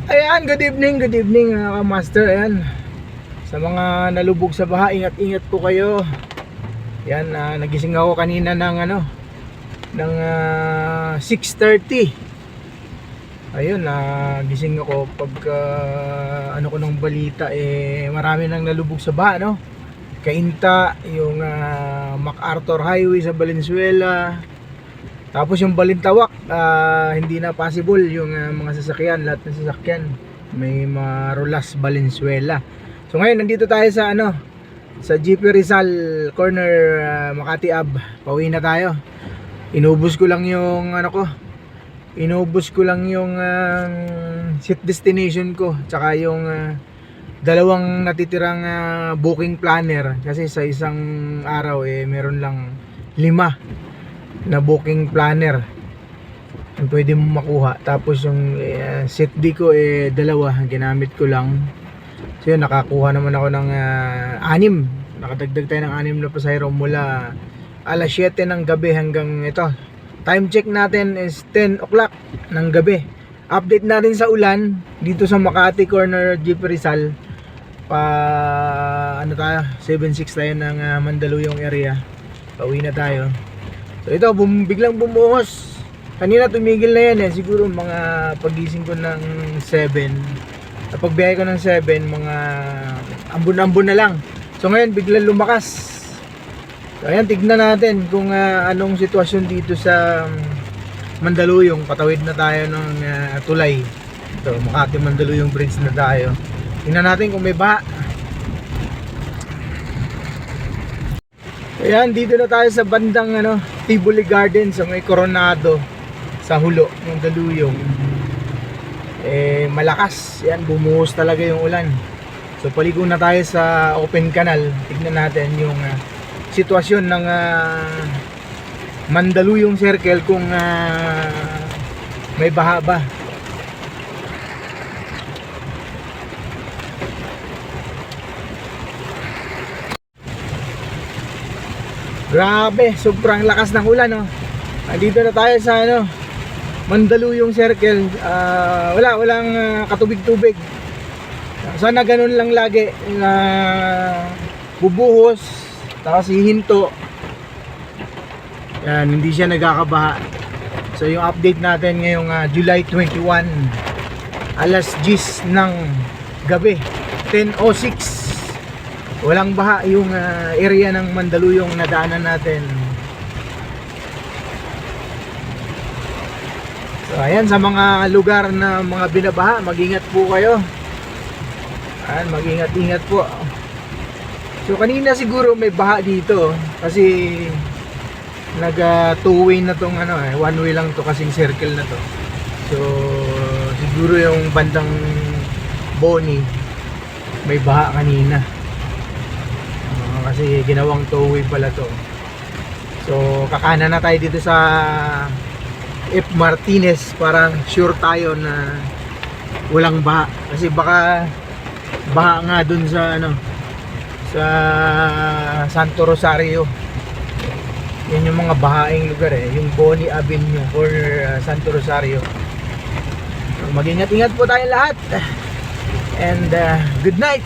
Ayan, good evening mga master. Ayan, sa mga nalubog sa baha, ingat-ingat po kayo. Yan, nagising ako kanina ng ng 6:30. Ayun, nagising ako pagka ko ng balita, marami nang nalubog sa baha, no? Cainta, yung MacArthur Highway sa Valenzuela. Tapos yung Balintawak, hindi na possible yung mga sasakyan, lahat ng sasakyan may marulas Valenzuela. So ngayon nandito tayo sa sa GP Rizal corner, Makati Ave. Pauwi na tayo. Inubos ko lang yung set destination ko, tsaka yung dalawang natitirang booking planner, kasi sa isang araw meron lang 5 na booking planner ang pwede mo makuha. Tapos yung set D ko 2 ginamit ko lang. So yun, nakakuha naman ako ng 6. Nakadagdag tayo ng 6 na pasahero mula alas 7 ng gabi hanggang ito. Time check natin is 10 o'clock ng gabi. Update natin sa ulan dito sa Makati corner GP Rizal. Tayo 7-6 tayo ng Mandaluyong area. Pauwi na tayo. So ito, biglang bumuhos. Kanina tumigil na yan siguro mga pagising ko ng 7. Pagbiyahe ko ng 7, mga ambon-ambon na lang. So ngayon biglang lumakas. So ayan, tignan natin kung anong sitwasyon dito sa Mandaluyong. Patawid na tayo ng tulay. Ito, Makati Mandaluyong Bridge na tayo. Tingnan natin kung may baha. Ayan, dito na tayo sa bandang Tivoli Gardens, sa may Coronado, sa Hulo ng Daluyong. Malakas. Ayan, bumuhos talaga yung ulan. So paligo na tayo sa open canal. Tignan natin yung sitwasyon ng Mandaluyong Circle, kung may baha ba. Grabe, sobrang lakas ng ulan, no? Dito na tayo sa Mandaluyong Circle. Walang katubig-tubig. Sana ganun lang lagi na bubuhos tapos hihinto. Yan, hindi siya nagkakabaha. So yung update natin ngayong July 21, alas 10 ng gabi, 10:06. Walang baha yung area ng Mandaluyong na daanan natin. So ayan, sa mga lugar na mga binabaha, mag-ingat po kayo. Ayan, mag-ingat-ingat po. So kanina siguro may baha dito kasi nag two-way na tong one way lang to kasing circle na to. So siguro yung bandang Boni may baha kanina. Kasi ginawang two-way pala to. So kakana na tayo dito sa F. Martinez para sure tayo na walang baha. Kasi baka baha nga dun sa sa Santo Rosario. Yan yung mga bahaing lugar yung Boni Avenue or Santo Rosario. So, mag-ingat-ingat po tayo lahat. And good night.